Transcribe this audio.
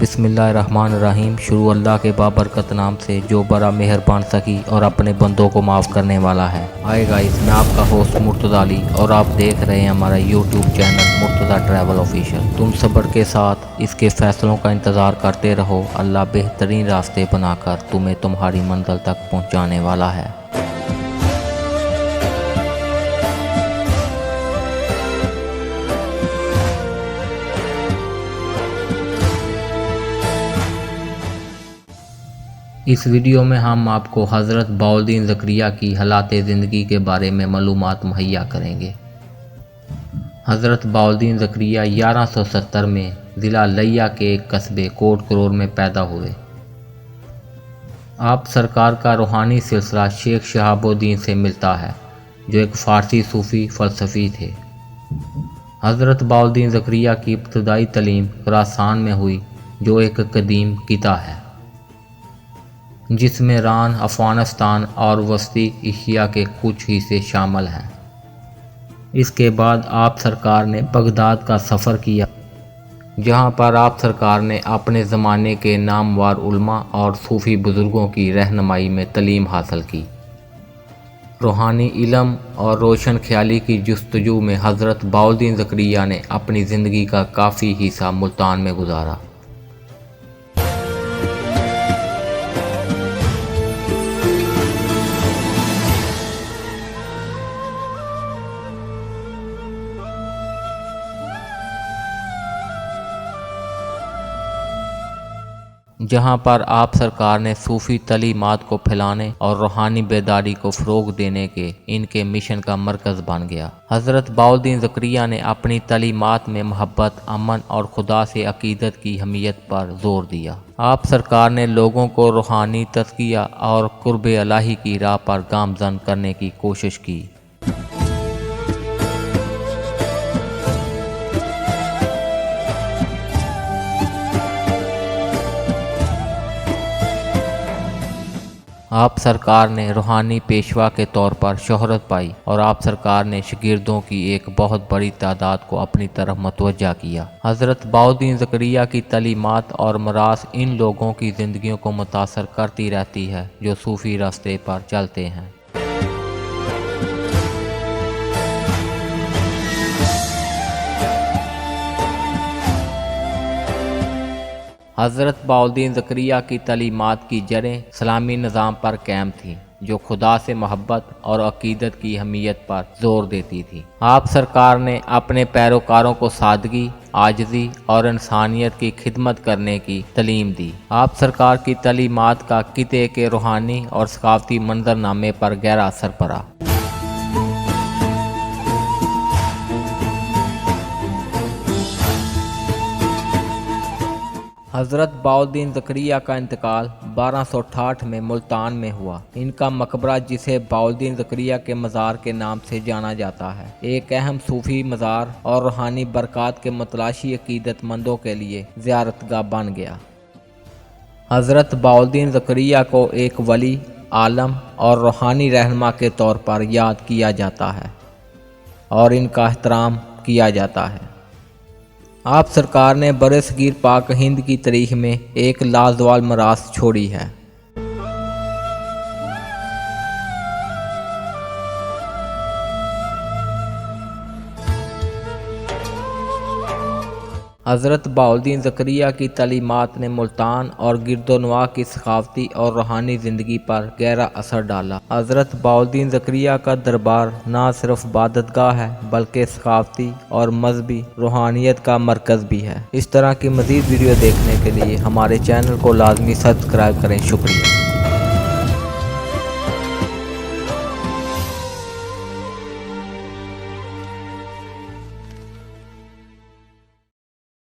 بسم اللہ الرحمن الرحیم۔ شروع اللہ کے بابرکت نام سے جو بڑا مہربان سخی اور اپنے بندوں کو معاف کرنے والا ہے۔ گائز، میں آپ کا ہوسٹ مرتضی علی اور آپ دیکھ رہے ہیں ہمارا YouTube channel Murtaza travel official. تم صبر کے ساتھ اس کے فیصلوں کا انتظار کرتے رہو، اللہ بہترین راستے بنا کر تمہیں تمہاری منزل تک پہنچانے والا ہے۔ اس ویڈیو میں ہم آپ کو حضرت بہاؤالدین زکریا کی حالات زندگی کے بارے میں معلومات مہیا کریں گے۔ حضرت بہاؤالدین زکریا 1170 میں ضلع لیا کے ایک قصبے کوٹ کرور میں پیدا ہوئے۔ آپ سرکار کا روحانی سلسلہ شیخ شہاب الدین سے ملتا ہے، جو ایک فارسی صوفی فلسفی تھے۔ حضرت بہاؤالدین زکریا کی ابتدائی تعلیم خراسان میں ہوئی، جو ایک قدیم قلعہ ہے جس میں ایران، افغانستان اور وسطی ایشیا کے کچھ حصے شامل ہیں۔ اس کے بعد آپ سرکار نے بغداد کا سفر کیا، جہاں پر آپ سرکار نے اپنے زمانے کے نامور علماء اور صوفی بزرگوں کی رہنمائی میں تعلیم حاصل کی۔ روحانی علم اور روشن خیالی کی جستجو میں حضرت بہاؤالدین زکریا نے اپنی زندگی کا کافی حصہ ملتان میں گزارا۔ جہاں پر آپ سرکار نے صوفی تعلیمات کو پھیلانے اور روحانی بیداری کو فروغ دینے کے ان کے مشن کا مرکز بن گیا۔ حضرت بہاؤالدین زکریا نے اپنی تعلیمات میں محبت، امن اور خدا سے عقیدت کی اہمیت پر زور دیا۔ آپ سرکار نے لوگوں کو روحانی تزکیہ اور قرب الہی کی راہ پر گامزن کرنے کی کوشش کی۔ آپ سرکار نے روحانی پیشوا کے طور پر شہرت پائی اور آپ سرکار نے شاگردوں کی ایک بہت بڑی تعداد کو اپنی طرف متوجہ کیا۔ حضرت بہاؤالدین زکریا کی تعلیمات اور میراث ان لوگوں کی زندگیوں کو متاثر کرتی رہتی ہے جو صوفی راستے پر چلتے ہیں۔ حضرت بہاؤالدین زکریا کی تعلیمات کی جڑیں اسلامی نظام پر قائم تھیں، جو خدا سے محبت اور عقیدت کی اہمیت پر زور دیتی تھی۔ آپ سرکار نے اپنے پیروکاروں کو سادگی، عاجزی اور انسانیت کی خدمت کرنے کی تعلیم دی۔ آپ سرکار کی تعلیمات کا خطے کے روحانی اور ثقافتی منظرنامے پر گہرا اثر پڑا۔ حضرت بہاؤالدین زکریا کا انتقال 1268 میں ملتان میں ہوا۔ ان کا مقبرہ، جسے بہاؤالدین زکریا کے مزار کے نام سے جانا جاتا ہے، ایک اہم صوفی مزار اور روحانی برکات کے متلاشی عقیدت مندوں کے لیے زیارت گاہ بن گیا۔ حضرت بہاؤالدین زکریا کو ایک ولی، عالم اور روحانی رہنما کے طور پر یاد کیا جاتا ہے اور ان کا احترام کیا جاتا ہے۔ آپ سرکار نے برصغیر پاک ہند کی تاریخ میں ایک لازوال میراث چھوڑی ہے۔ حضرت بہاؤالدین زکریا کی تعلیمات نے ملتان اور گرد و نواح کی ثقافتی اور روحانی زندگی پر گہرا اثر ڈالا۔ حضرت بہاؤالدین زکریا کا دربار نہ صرف عبادت گاہ ہے بلکہ ثقافتی اور مذہبی روحانیت کا مرکز بھی ہے۔ اس طرح کی مزید ویڈیو دیکھنے کے لیے ہمارے چینل کو لازمی سبسکرائب کریں۔ شکریہ۔